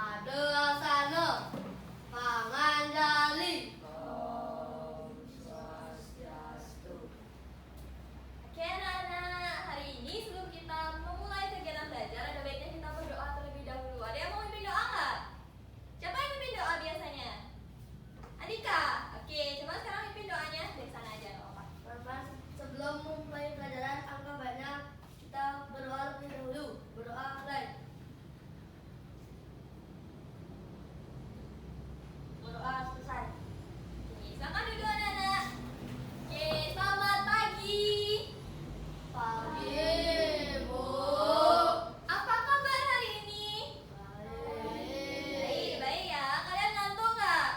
Adesana Pangandali. Oke anak-anak, hari ini sebelum kita memulai kegiatan belajar, ada baiknya kita berdoa terlebih dahulu. Ada yang mau mimpin doa nggak? Siapa yang mimpin doa biasanya? Andika. Oke, coba sekarang mimpin doanya dari sana aja, nggak apa-apa. Teman-teman, sebelum memulai pelajaran, angka banyak kita berdoa lebih dahulu. Berdoa mulai. Berdoa selesai. Oke, silakan duduk anak-anak. Oke, selamat pagi. Pagi, Bu. Apa kabar hari ini? Baik. Baik ya. Kalian ngantuk nggak?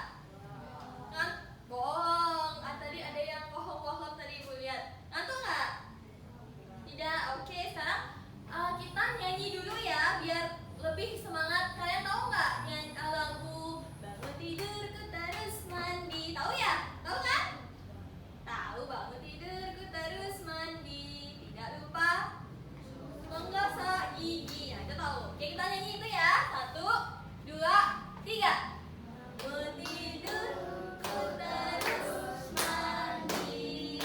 Bohong. Tadi ada yang bohong-bohong tadi Ibu lihat. Ngantuk nggak? Tidak. Oke, sekarang kita nyanyi dulu ya biar lebih semangat. Kalian tahu nggak nyanyi lagu bangun tidurku terus mandi? Tahu ya? Tahu kan? Tahu, bangun tidurku terus mandi. Tidak lupa menggosok gigi. Nah, itu tahu. Oke, kita nyanyi itu ya. 1, 2, 3. Bangun tidurku terus mandi.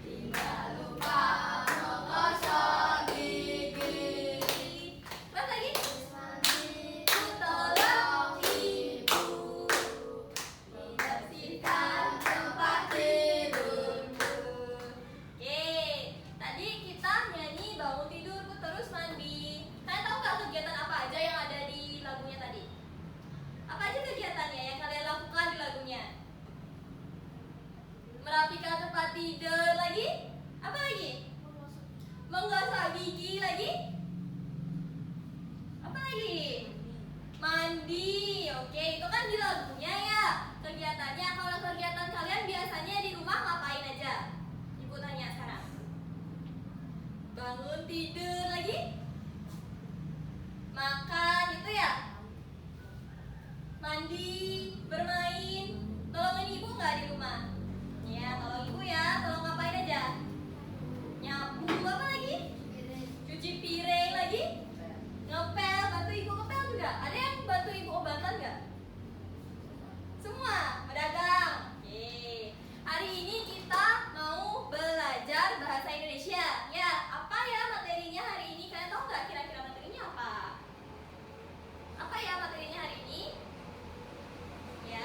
Tidak lupa menggosok gigi. Terus lagi. Ku tolong ibu membersihkan tempat tidurku. Oke, tadi kita nyanyi bangun tidurku terus mandi. Kalian tahu nggak kegiatan apa aja yang ada di lagunya tadi? Apa aja kegiatannya yang kalian lakukan di lagunya? Merapikan tempat tidur lagi? Apa lagi? Menggosok gigi lagi? Apa lagi? Mandi. Oke, itu kan di lagunya ya kegiatannya. Kalau kegiatan kalian biasanya di rumah ngapain aja? Ibu tanya sekarang. Bangun tidur lagi? Makan itu ya? Mandi, bermain. Tolongin ibu nggak di rumah? Ya, tolong ibu ya. Tolong ngapain aja? Nyapu, apa lagi? Cuci piring lagi? Ngepel, bantu ibu ngepel juga. Ada yang bantu ibu obatan nggak? Semua berdagang. Oke. Hari ini kita mau belajar bahasa Indonesia. Ya, apa ya materinya hari ini? Kalian tahu nggak kira-kira materinya apa? Apa ya materinya hari ini? Ya,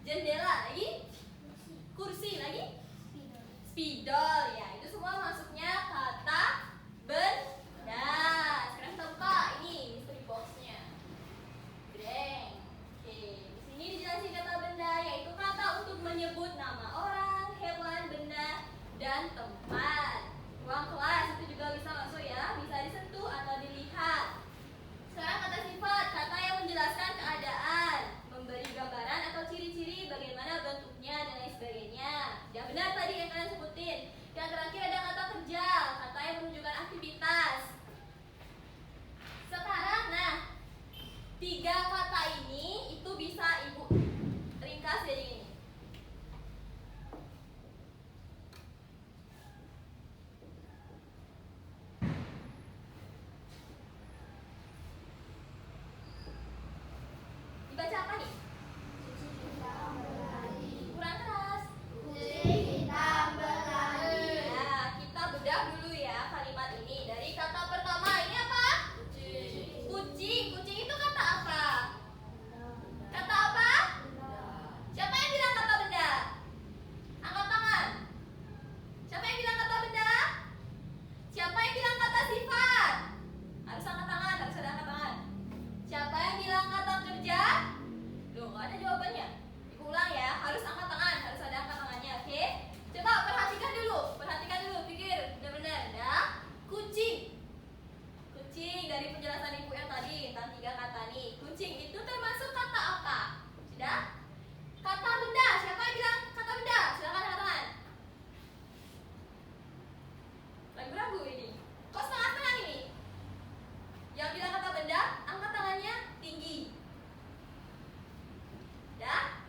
Jendela lagi. Kursi lagi. Spidol ya. Itu semua masuknya kata benda. Sekarang kita buka ini mystery boxnya. Breng. Oke. Di sini dijelasin kata benda yaitu kata untuk menyebut nama orang, hewan, benda, dan tempat. Ruang kelas itu juga bisa masuk ya. Bisa disentuh atau dilihat. Sekarang kata sifat, kata yang menjelaskan keadaan, memberi gambaran atau ciri-ciri bagaimana bentuknya dan lain sebagainya. Yang benar tadi yang kalian sebutin. Yang terakhir ada kata kerja, kata yang menunjukkan aktivitas. Sekarang, nah, 3 kata ini itu bisa ibu ringkas jadi ini. Dibaca apa nih? Kurang keras. Ya, kita bedah dulu ya kalimat ini. Dari kata pertama ini apa? Kucing. Kucing itu kata apa? Kata apa? Siapa yang bilang kata benda? Angkat tangan. Siapa yang bilang kata benda? Siapa yang bilang kata sifat? Harus angkat tangan, harus ada angkat tangan. Siapa yang bilang kata kerja? Loh, nggak ada jawabannya. Diulang ya, harus angkat tangan, harus ada angkat tangannya, oke? Coba perhatikan dulu, pikir benar-benar ya. Kucing. Kucing dari penjelasan ibu yang tadi tentang 3 kata nih. Kucing itu termasuk kata apa? Sudah? Kata benda, siapa yang bilang kata benda? Silakan angkat tangan. Ragu-ragu ini. Kok setengah-setengah ini? Yang bilang kata benda, angkat tangannya tinggi. Dah?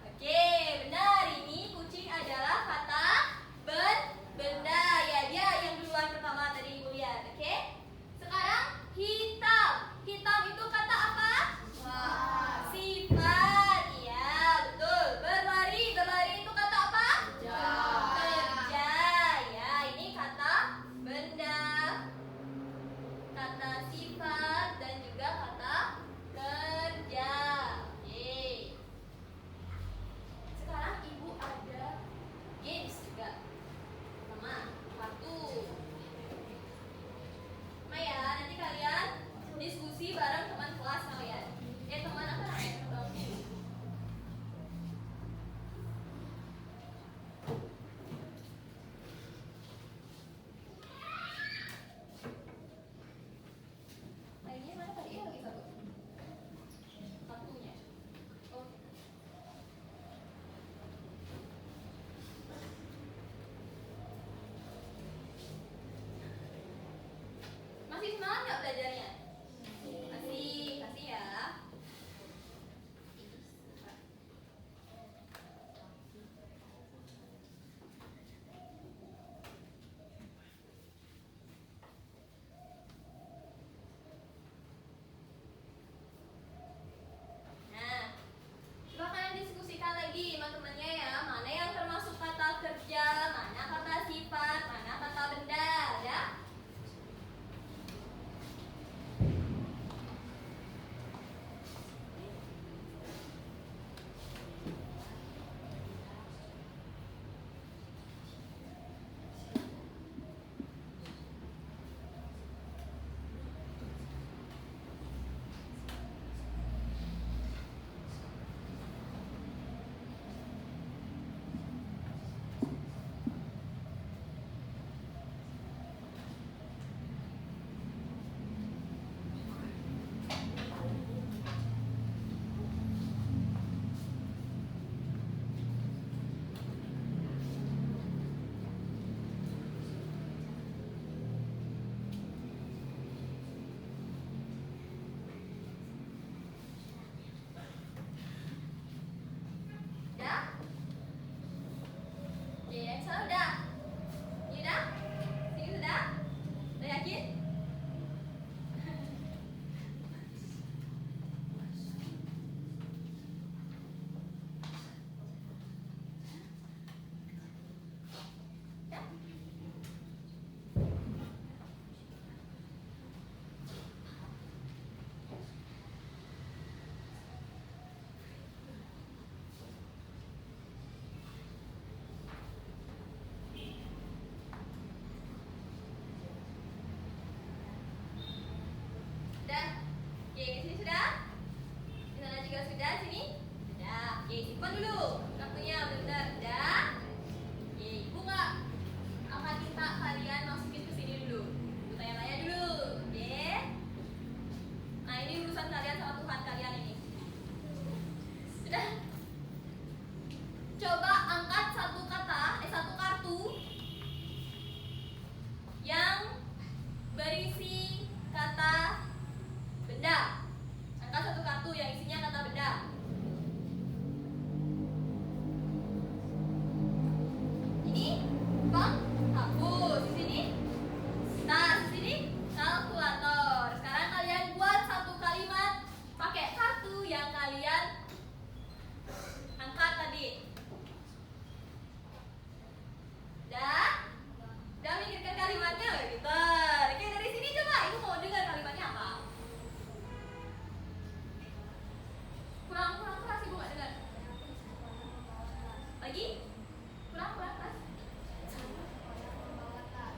Simpan dulu kartunya benar-benar. Udah. Oke, ibu nggak akan minta kalian masukin ke sini dulu. Ibu tanya-tanya dulu. Oke. Nah, ini urusan kalian sama Tuhan kalian ini. Sudah. Coba angkat satu kartu yang berisi kata benda. Angkat satu kartu yang isinya kata benda. Ini bang hapus, di sini tas, di sini kalkulator. Sekarang kalian buat satu kalimat pakai kartu yang kalian angkat tadi. Udah mikirkan kalimatnya gitu. Oke, dari sini coba ibu mau dengar kalimatnya apa? Kurang keras ibu nggak dengar. Lagi? Kurang keras.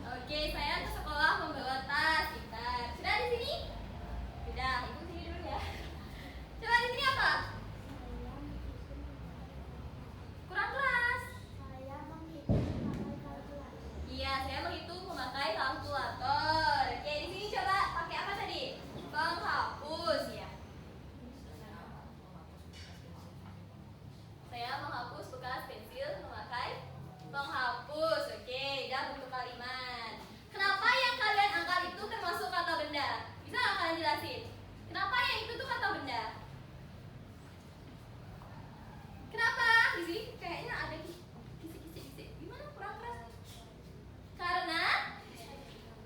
Oke, saya ke sekolah membawa tas. Pintar. Sudah di sini? Sudah, ibu sini dulu ya. Coba di sini apa? Kurang keras. Iya, saya menghitung memakai kalkulator. Oke, di sini coba pakai apa tadi? Penghapus ya. Saya menghapus bekas pensil memakai penghapus. Oke, udah bentuk kalimat. Kenapa yang kalian angkat itu termasuk kata benda? Bisa nggak kalian jelasin? Kenapa yang itu tuh kata benda? Kenapa? Di sini kayaknya ada kisik-kisik. Gimana kurang keras? Karena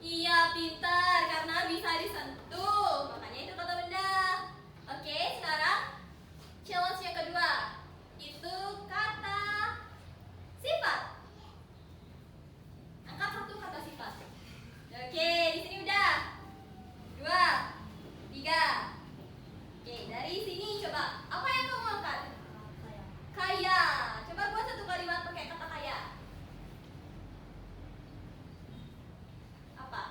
iya pintar, karena bisa disentuh. Makanya itu kata benda. Oke, sekarang challenge yang kedua. Itu kata sifat. Angkat satu kata sifat. Oke, di sini udah. 2, 3. Oke, dari sini coba. Apa yang kamu angkat? Kaya. Coba buat satu kalimat pakai kata kaya. Apa?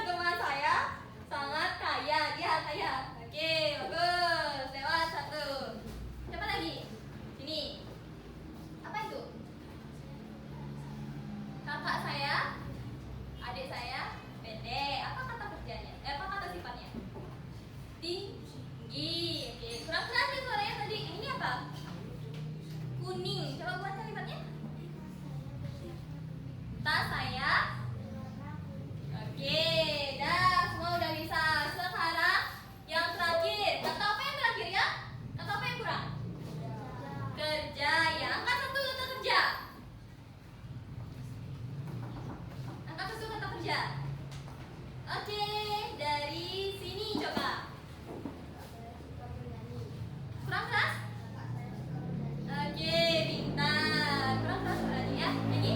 Teman saya sangat kaya. Dia kaya. Oke, bagus. Lewat satu. Coba lagi. Sini. Apa itu? Kakak saya, adik saya, pendek. Apa kata kerjanya? Apa kata sifatnya? Tinggi. Oke, kurang keras nih suaranya tadi. Ini apa? Kuning. Coba buat kalimatnya. Tas saya. Oke, dah semua udah bisa. Sekarang yang terakhir. Kata apa yang terakhir ya? Kata apa yang kurang? Kerja ya. Angkat satu kata kerja. Angkat satu kata kerja. Oke, dari sini coba. Kurang keras? Oke, pintar. Kurang keras berarti ya. Lagi?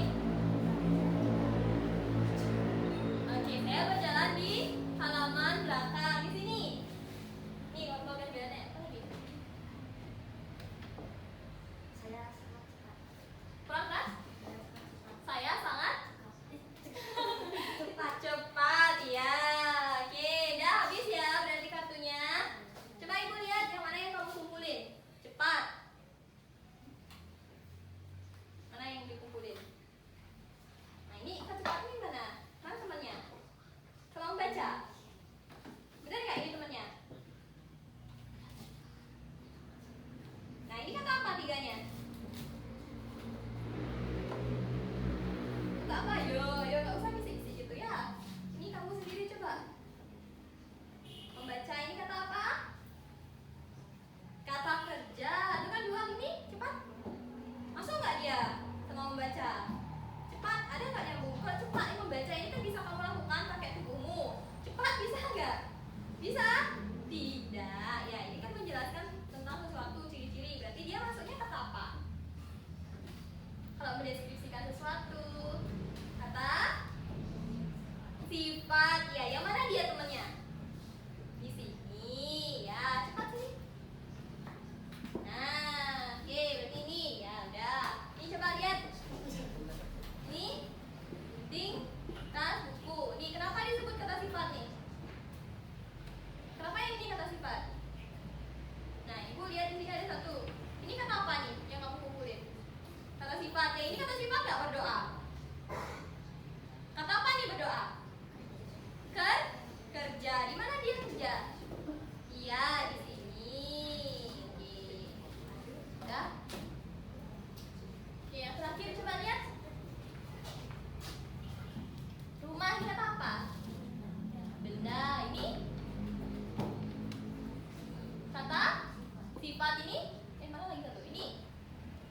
Sifat ini, mana lagi satu? Ini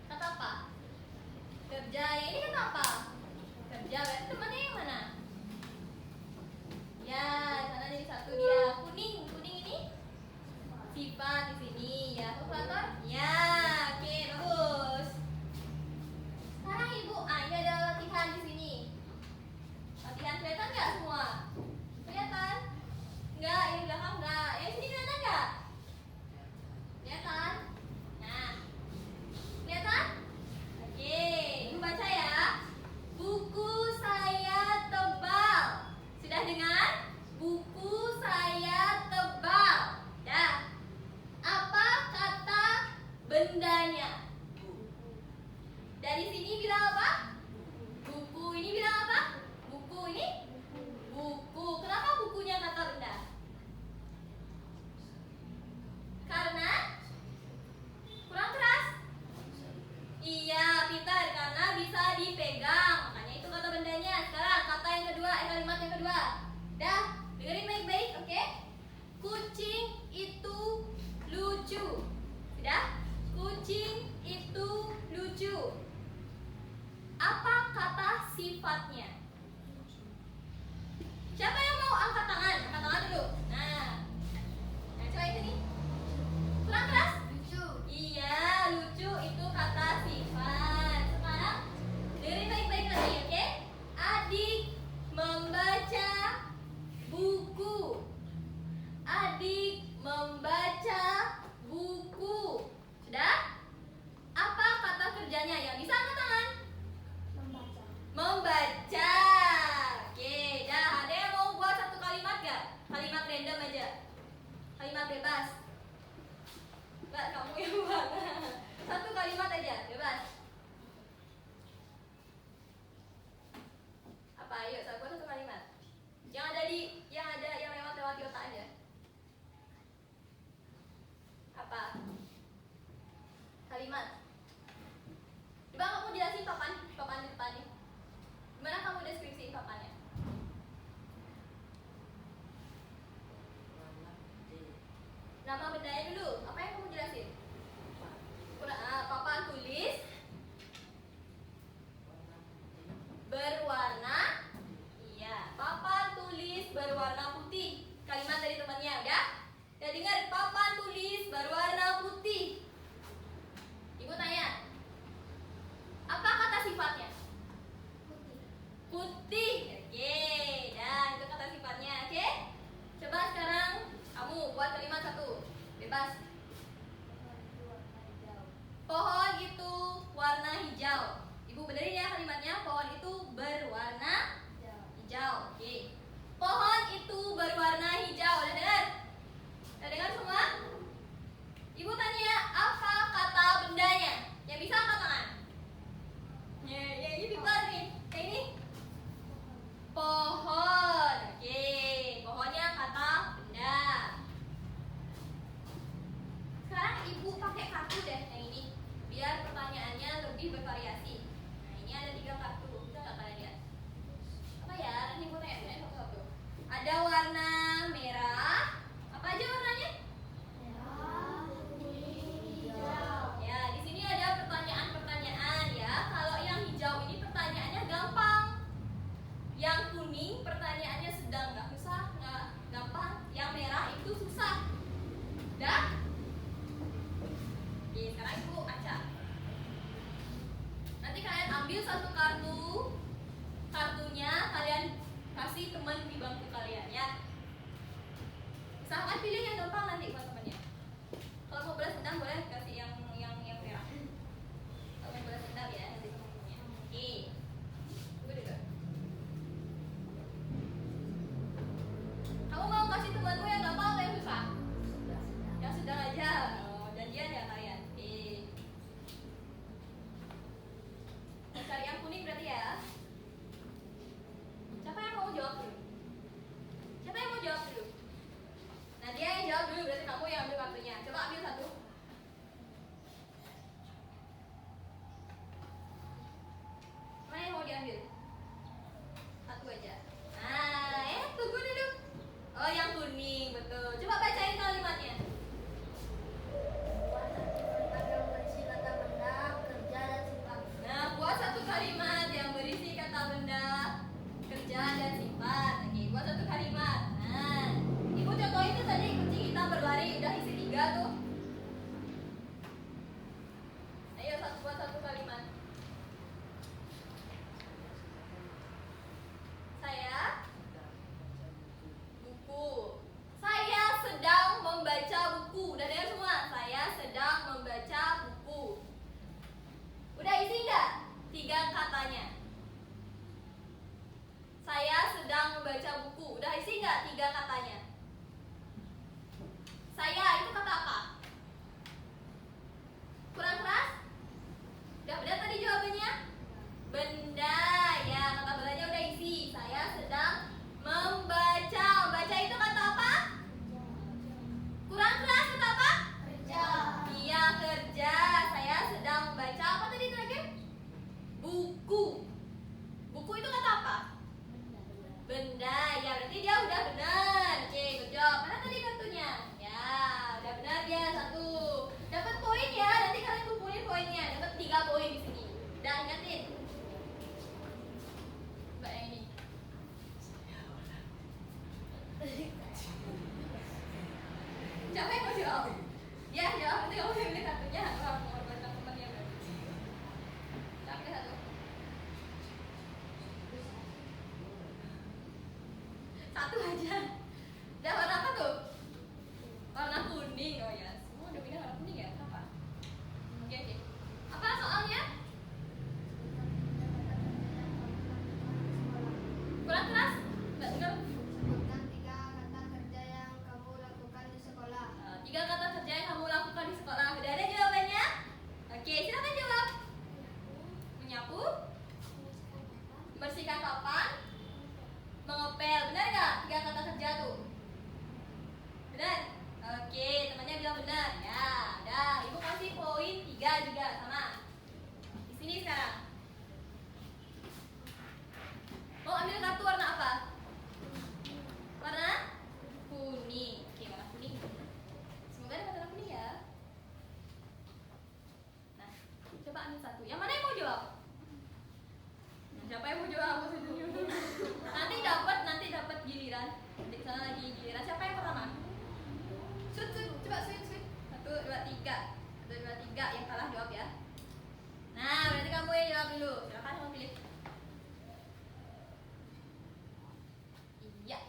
kata apa? Kerja. Yang ini kata apa? Kerja. Berarti temannya yang mana? Ya, sana jadi satu dia. Kuning, kuning ini sifat di sini ya. Kalkulator? Ya, oke bagus. Sekarang ibu, ini ada latihan di sini. Latihan kelihatan nggak semua? Kelihatan? Enggak, yang di belakang enggak. Yang sini kelihatan nggak? Kelihatan? Nah, kelihatan? Oke, ibu baca ya. Buku saya tebal. Sudah dengar? Buku saya tebal. Ya. Apa kata bendanya? Dari sini bilang apa? Buku. Ini bilang apa? Buku. Ini buku. Kenapa bukunya kata benda? Karena kurang keras. Iya, pintar, karena bisa dipegang. Makanya itu kata bendanya. Sekarang kata yang kedua, kalimat yang kedua. Dah, dengerin baik-baik, oke? Kucing itu lucu. Sudah? Kucing itu lucu. Apa kata sifatnya? Siapa yang mau angkat tangan? Angkat tangan dulu. Nah, coba itu nih. Kurang keras? Lucu. Iya, lucu itu kata sifat. Sekarang dengerin baik-baik lagi, oke? Adik membaca buku. Adik membaca buku. Sudah? Apa kata kerjanya? Yang bisa angkat tangan? Membaca. Membaca. Oke, dah. Ada yang mau buat satu kalimat gak? Kalimat random aja. Kalimat bebas. Enggak, kamu yang buat. Satu kalimat aja, bebas. Apa? Ayo, saya buat satu kalimat. Yang lewat di otak aja. Apa? Kalimat. Coba kamu jelasin papan di depan nih. Gimana kamu deskripsiin papannya? Nama bendanya dulu. Apa yang kamu jelasin? Papan tulis berwarna. Iya, papan tulis berwarna putih. Kalimat dari temannya, udah? Udah dengar? Papan tulis berwarna putih. Ibu tanya, apa kata sifatnya? Putih. Oke, dah itu kata sifatnya. Oke? Coba sekarang kamu buat kalimat satu. Bebas. Pohon itu warna hijau. Ibu benerin ya kalimatnya. Pohon itu berwarna hijau. Oke. Pohon itu berwarna hijau. Udah dengar? Udah dengar semua? Ibu tanya, apa kata bendanya? Yang bisa angkat tangan? Ya, ini pintar nih. Yang ini pohon. Oke, pohonnya kata benda. Sekarang ibu pakai kartu deh yang ini, biar pertanyaannya lebih bervariasi. Nah, ini ada 3 kartu. Bisa nggak kalian lihat? Apa ya? Nanti ibu tanya satu-satu. Ada warna merah. Apa aja warnanya? Merah, kuning, hijau. Ya, di sini ada pertanyaan-pertanyaan ya. Kalau yang hijau ini pertanyaannya gampang. Yang kuning pertanyaannya sedang, nggak susah, nggak gampang. Yang merah itu susah. Dah? Oke, sekarang ibu baca. Nanti kalian ambil satu kartu. Kartunya kalian kasih teman di bangku kalian ya. Usahakan pilih yang gampang nanti buat temannya. Kalau mau balas dendam boleh kasih yang merah. Kalau mau balas dendam ya nanti teman-temannya. Oke. Tunggu dulu. Kamu mau kasih temanmu yang gampang atau yang susah? Yang sedang aja. Oh, janjian ya kalian. Oke. Cari yang kuning berarti ya. Siapa yang mau jawab dulu? Siapa yang mau jawab dulu? Nah, dia yang jawab dulu berarti kamu Ya, jawab itu kamu yang pilih satunya. Wah, mengorbankan temannya berarti. Siapa pilih satu? Satu aja. Udah warna apa tuh? Warna kuning. Oh ya, semua udah pindah warna kuning ya? Kenapa? Oke, oke. Apa soalnya? Kurang keras? Nggak dengar? Sebutkan 3 kata kerja yang kamu lakukan di sekolah. 3 kata kerja yang kamu lakukan di sekolah. Udah ada jawabannya? Oke, silakan jawab. Menyapu, membersihkan papan, mengepel. Benar nggak? 3 kata kerja tuh. Benar? Oke, temannya bilang benar. Ya, dah. Ibu kasih poin 3 juga sama. Di sini sekarang. Mau ambil kartu warna apa? Warna kuning. Oke, warna kuning. Semoga dapat warna kuning ya. Nah, coba ambil satu. Yang mana yang mau jawab? Siapa yang mau jawab? Nanti dapat giliran. Nanti sana lagi giliran. Siapa yang pertama? Shoot, coba shoot. 1, 2, 3. 1, 2, 3. Yang kalah jawab ya. Nah, berarti kamu yang jawab dulu. Silakan kamu pilih. Iya.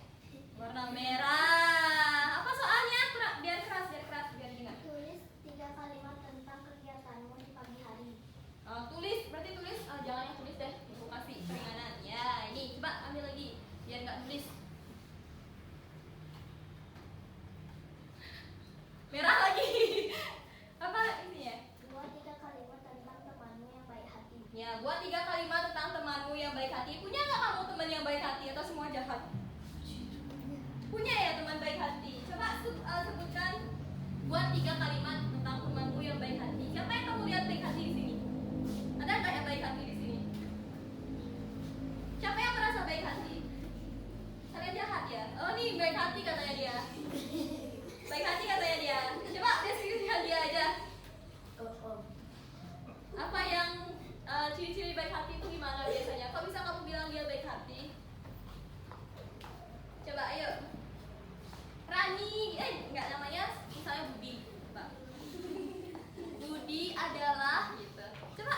Warna merah. Apa soalnya? Biar keras, biar dengar. Tulis 3 kalimat tentang kegiatanmu di pagi hari. Tulis, berarti tulis. Jangan yang tulis deh. Aku kasih keringanan. Ya, ini coba ambil lagi. Biar nggak tulis. Merah lagi. Apa ini ya? Buat 3 kalimat tentang temanmu yang baik hati. Ya, buat 3 kalimat tentang temanmu yang baik hati. Punya nggak kamu teman yang baik hati atau semua jahat? Punya ya teman baik hati. Coba sebutkan buat 3 kalimat tentang temanmu yang baik hati. Siapa yang kamu lihat baik hati di sini? Ada nggak yang baik hati di sini? Siapa yang merasa baik hati? Kalian jahat ya? Oh nih baik hati katanya dia. Baik hati katanya dia. Coba deskripsikan dia aja. Apa yang ciri-ciri baik hati itu gimana biasanya? Kok bisa kamu bilang dia baik hati? Coba ayo. Rani, enggak namanya misalnya Budi. Coba. Budi adalah gitu. Coba.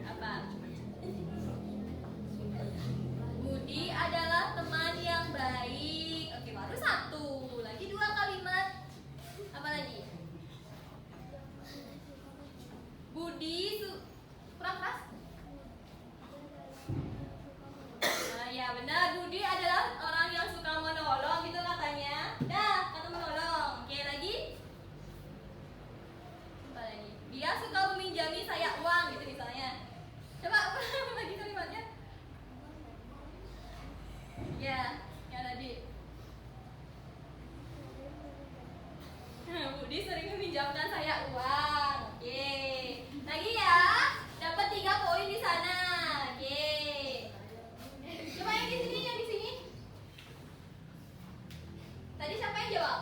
Apa? Budi adalah teman yang baik. Oke, baru 1. Lagi 2 kalimat. Apa lagi? Budi kurang keras? Ya benar, Budi adalah orang yang suka menolong gitu katanya. Dah, kata menolong. Oke, lagi? Apa lagi? Dia suka meminjami saya uang gitu misalnya. Coba apa lagi kalimatnya? Ya, yang tadi. Budi sering meminjamkan saya uang. Oke. Lagi ya. Dapat 3 poin di sana. Oke. Coba yang di sini. Tadi siapa yang jawab?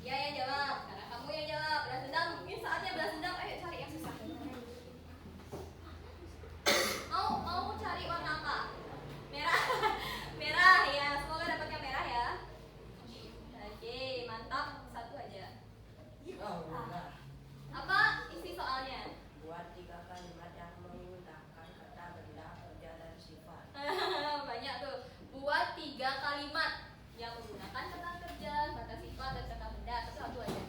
Dia yang jawab. Karena kamu yang jawab. Balas dendam. Mungkin saatnya balas dendam. Ayo cari yang susah. Mau cari warna apa? Merah. Merah ya. Semoga dapat yang merah ya. Oke, mantap. 1 aja. Apa isi soalnya? Buat 3 kalimat yang menggunakan kata benda, kerja, dan sifat. Banyak tuh. Buat 3 kalimat yang menggunakan kata kerja, kata sifat, dan kata benda. Satu aja.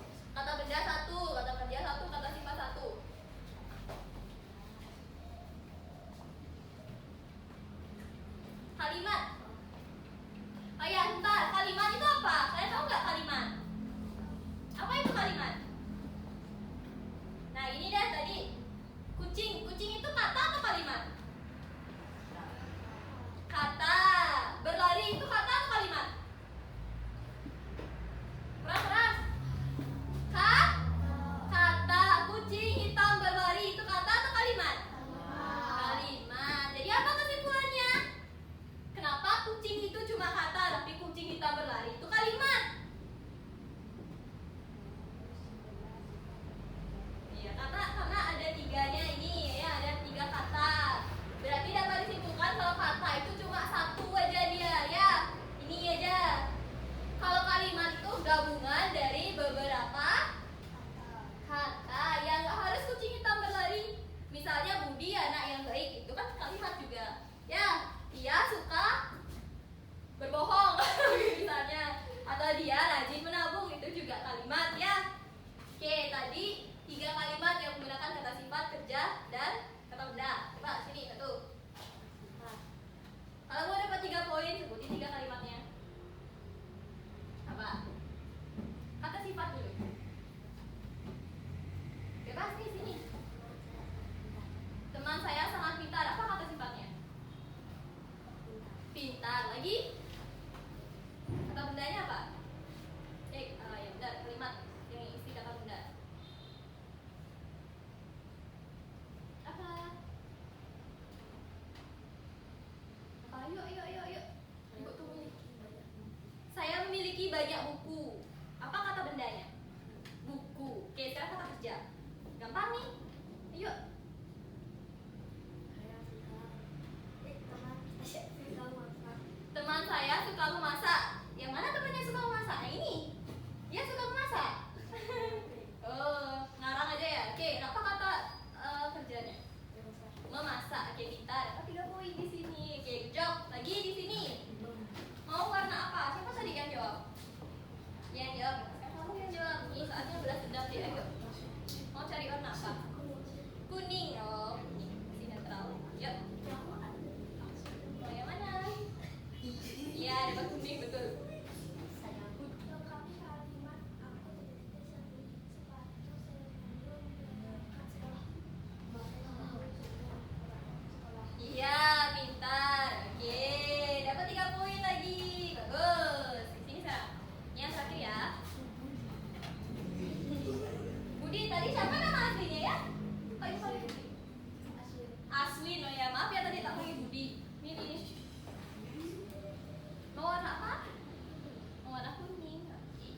memiliki banyak buku. Apa kata bendanya? Buku. Oke, sekarang kata kerja. Gampang nih. Ayo. Teman saya suka memasak. Yang mana temannya suka memasak? Nah ini. Dia suka memasak. Oh, ngarang aja ya. Oke, apa kata kerjanya? Memasak. Oke, kita dapat 3 poin di sini. Oke, good job. Lagi di sini. Mau warna apa? Siapa tadi yang jawab? Yang jawab. Sekarang kamu yang jawab. Ini saatnya belas dendam deh. Ayo. Mau cari warna apa? Kuning. Oh, kuning. Masih netral. Yuk. Mau yang mana? Iya, dapat kuning betul. Iya, pintar. Oke, dapat 3 poin lagi. Bagus. Di sini sekarang. Ini yang terakhir ya. Budi, tadi siapa nama aslinya ya? Kok ini paling Budi? Aswin. Oh ya, maaf ya tadi tak panggil Budi. Ini. Mau warna apa? Mau warna kuning. Oke.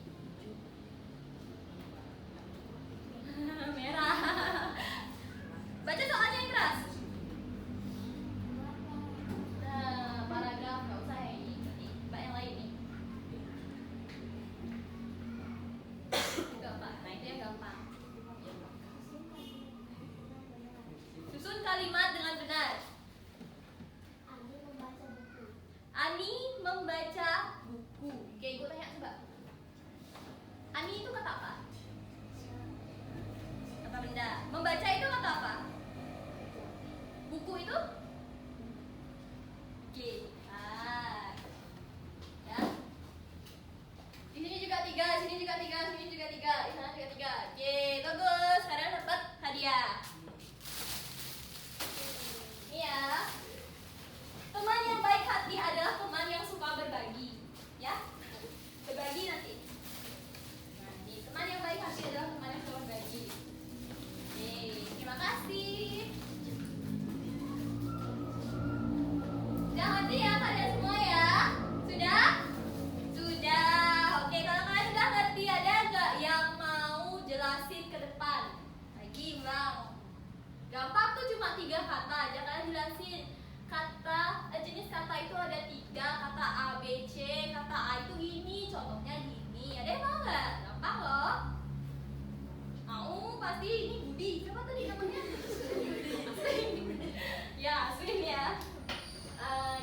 Merah. Baca soalnya yang keras. Nah, paragraf nggak usah yang ini. Mbak yang lain nih. Gampang. Nah itu yang gampang. Susun kalimat dengan benar. Ani membaca buku. Oke, gue tanya coba. Ani itu kata apa? Kata benda. Membaca itu kata apa? Buku itu? Oke. Ya. Di sini juga 3, sini juga 3, sini juga 3, di sana juga 3. Oke, bagus. Sekarang dapat hadiah. Ini ya. Teman yang baik hati adalah teman yang suka berbagi. Ya. Berbagi nanti. Nah, ini teman yang baik hati adalah teman yang suka berbagi. Oke, terima kasih. Sudah ngerti ya kalian semua ya? Sudah? Sudah. Oke, kalau kalian sudah ngerti, ada nggak yang mau jelasin ke depan? Lagi ulang. Gampang tuh, cuma 3 kata aja kalian jelasin. Jenis kata itu ada 3, kata A, B, C. Kata A itu gini, contohnya gini. Ada yang mau nggak? Gampang loh. Mau pasti. Ini Budi. Siapa tadi namanya? Ya, Aswin ya.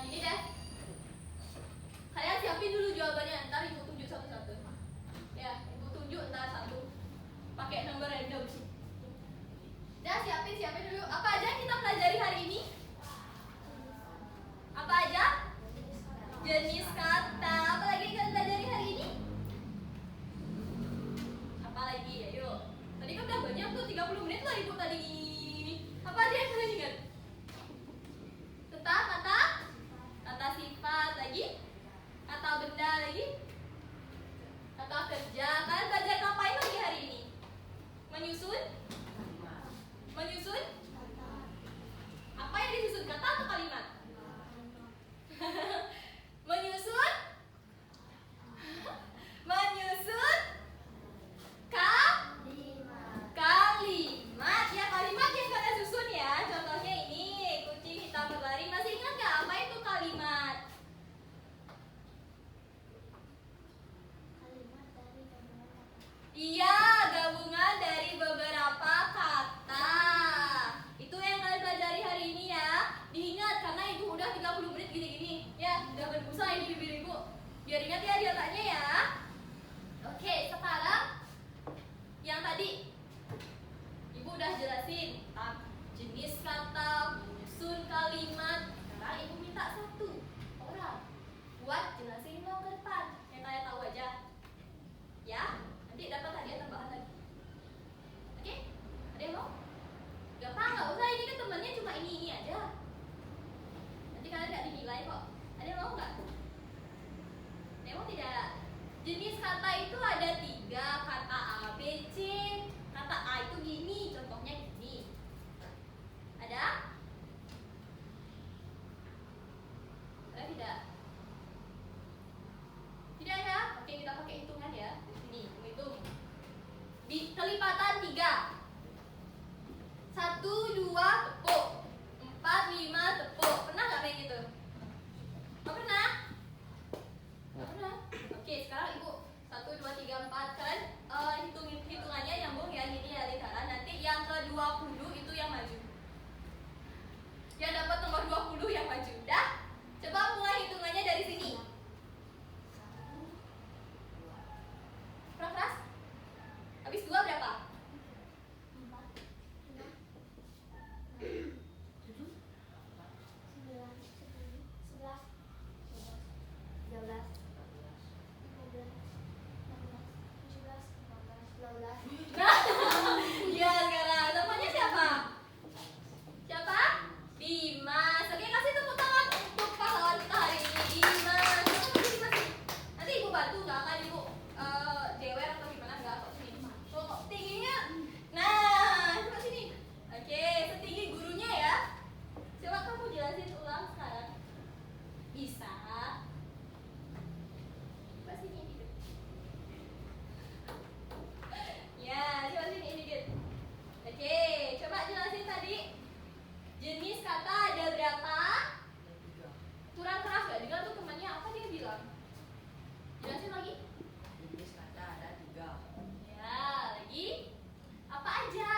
Gini deh. Kalian siapin dulu jawabannya. Ntar ibu tunjuk satu-satu. Ya, ibu tunjuk ntar satu. Pakai nomor random. Ya, siapin dulu. Apa aja yang kita pelajari hari ini? Apa aja? Jenis kata. Apa lagi yang kita pelajari hari ini? Apa lagi? Ayo. Tadi kan udah banyak tuh, 30 menit lah ibu tadi. Apa aja yang kalian ingat? Tentang kata sifat lagi, kata benda lagi, kata kerja. Kalian belajar ngapain lagi hari ini? Menyusun? Apa yang disusun? Kata atau kalimat? Menyusun kalimat. Ya, kalimat yang kalian susun ya. Contohnya ini, kucing hitam berlari. Masih ingat nggak apa itu kalimat? Iya, gabungan dari beberapa kata. Itu yang kalian pelajari hari ini ya. Diingat karena ibu udah 30 menit gini-gini. Ya, udah berbusa ini bibir ibu. Biar ingat ya dia tanya ya. Oke, sekarang yang tadi ibu udah jelasin tentang jenis kata, menyusun kalimat. Sekarang ibu minta 1 orang buat jelasin lo ke depan. Yang kalian tahu aja. Ya, nanti dapat hadiah tambahan lagi. Oke? Ada yang mau? Gampang, nggak usah. Ini kan temennya cuma ini aja. Nanti kalian nggak dinilai kok. Ada yang mau nggak? Ada yang mau tidak? Jenis kata itu ada 3, kata A, B, C. Kata A itu gini, contohnya gini. Ada? Ada tidak? Tidak ya? Oke, kita kelipatan 3. 1, 2 tepuk, 4, 5 tepuk. Pernah nggak kayak gitu? Nggak pernah? Nggak pernah? Oke, sekarang ibu 1, 2, 3, 4. Kalian hitungannya nyambung ya, gini ya lingkaran. Nanti yang ke 20 itu yang maju. Yang dapat nomor 20 yang maju. Dah? Coba mulai hitungannya dari sini. Keras? Habis 2 berapa? 11, 12, 13, 14, 15, 16, 17, 18, 19, 20. Iya sekarang. Namanya siapa? Siapa? Dimas. Oke, kasih tepuk tangan untuk pahlawan kita hari ini, Dimas. Dimas. Nanti ibu bantu, nggak akan ibu jewer atau gimana, nggak kok sini. Kok tingginya? Nah, coba sini. Oke, setinggi gurunya ya. Coba kamu jelasin ulang sekarang. Bisa. Coba sini dikit. Ya, coba sini dikit. Oke, coba jelasin tadi. Jenis kata ada berapa? Kurang keras gak? Dengar tuh temannya apa dia bilang? Jelasin lagi. Jenis kata ada 3. Ya, lagi. Apa aja?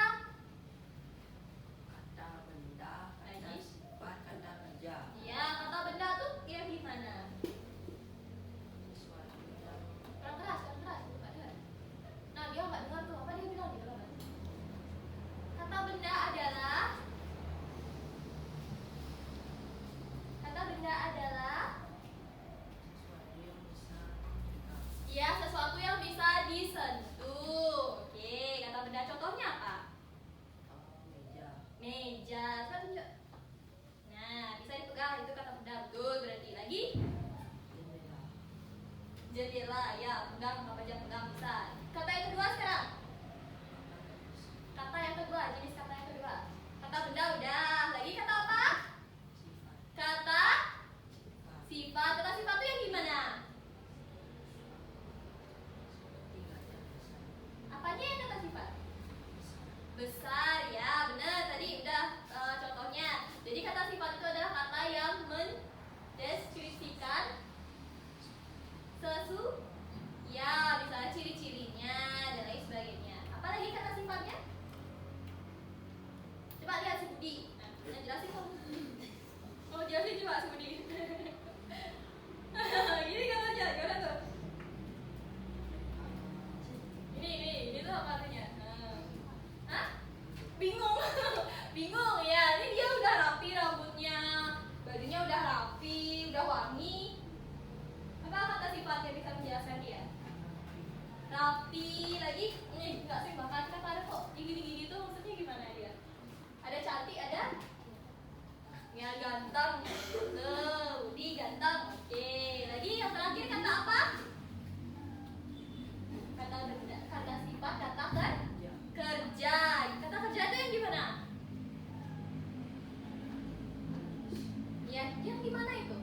Kata benda, kata Lagi? sifat, kata kerja. Ya, kata benda tuh yang gimana? Sesuatu yang Kurang keras, kurang keras. Nggak dengar. Nah, dia nggak dengar tuh. Apa dia bilang gitu kan? Kata benda adalah ya sesuatu yang bisa disentuh. Oke, kata benda contohnya apa? meja. Meja. Coba tunjuk. Nah, bisa dipegang, itu kata benda, betul. Berarti lagi Jendela. jendela, ya pegang, apa aja pegang bisa. Kata yang kedua sekarang. Kata yang kedua, jenis kata yang kedua. Kata benda udah. Lagi kata apa? Sifat. Kata Sifat. sifat. Kata sifat itu yang gimana? Tingkat yang besar. Apanya yang kata sifat? Besar. Besar, ya benar. Tadi udah contohnya. Jadi kata sifat itu adalah kata yang mendeskripsikan sesuatu. Ya, misalnya ciri-cirinya dan lain sebagainya. Apalagi kata sifatnya? Coba lihat si Budi. Nah, jelasin kamu. Mau jelasin coba si Budi. Gini kamu aja, gimana tuh? Ini tuh apa artinya? Hah? Bingung. Bingung ya. Ini dia udah rapi rambutnya, bajunya udah rapi, udah wangi. Apa kata sifatnya bisa menjelaskan dia? Rapi lagi. Ini enggak sih bahkan kita ada kok gini-gini tuh maksudnya gimana dia? Ada cantik, ada ya ganteng. Tuh, Budi ganteng. Oke, lagi yang terakhir kata apa? Kata benda, kata sifat, kata Kerja. kerja. Kata kerja itu yang gimana? Ya, yang gimana itu?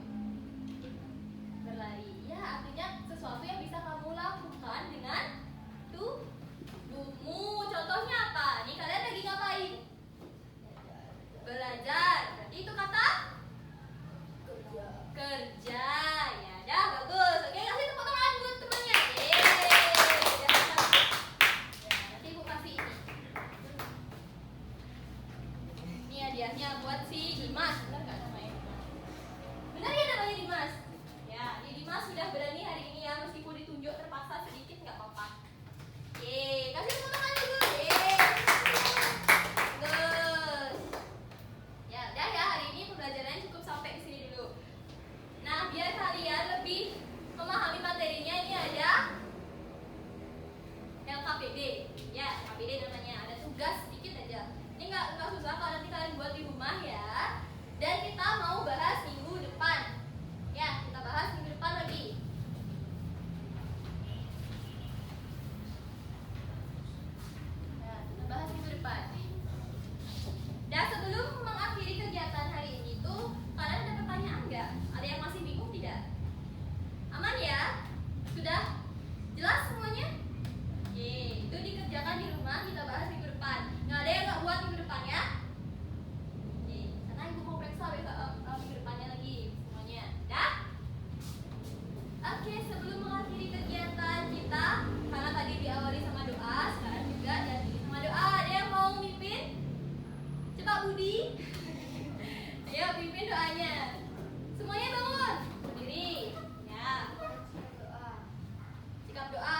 Berlari. Ya, artinya sesuatu yang bisa kamu lakukan dengan tubuhmu. Contohnya apa? Nih kalian lagi ngapain? Belajar. Berarti itu kata kerja. Ya, dah bagus. Oke, kasih tepuk tangan buat temannya. Dah, dah. Ya, nanti ibu kasih ini. Ini hadiahnya buat si Dimas. Benar nggak namanya? Benar ya namanya Dimas? Ya, ini Dimas sudah berani hari ini ya, meskipun ditunjuk terpaksa sedikit nggak apa-apa. Oke, kasih tepuk tangan dulu. Bagus. Ya, udah ya, hari ini pembelajarannya cukup sampai ke sini dulu. Nah, biar kalian lebih memahami materinya, ini ada LKPD. Ya, LKPD namanya. Ada tugas sedikit aja. Ini nggak susah kalau nanti kalian buat di rumah ya. Dan kita mau bahas minggu depan. Ya, kita bahas minggu depan lagi. Nah, kita bahas minggu depan. Dan sebelum mengakhiri kegiatan hari ini tuh, kalian ada pertanyaan nggak? Ada yang masih bingung tidak? Aman ya? Sudah jelas semuanya? Oke, itu dikerjakan kerjakan di rumah kita bahas minggu depan. Nggak ada yang nggak buat minggu depan ya? Oke, karena ibu mau periksa minggu depannya lagi semuanya. Dah? Oke, sebelum mengakhiri kegiatan kita, karena tadi diawali sama doa, sekarang juga diakhiri sama doa. Ada yang mau mimpin? Coba Budi. Ayo pimpin doanya. Semuanya bangun. Berdiri. Ya. Sikap doa.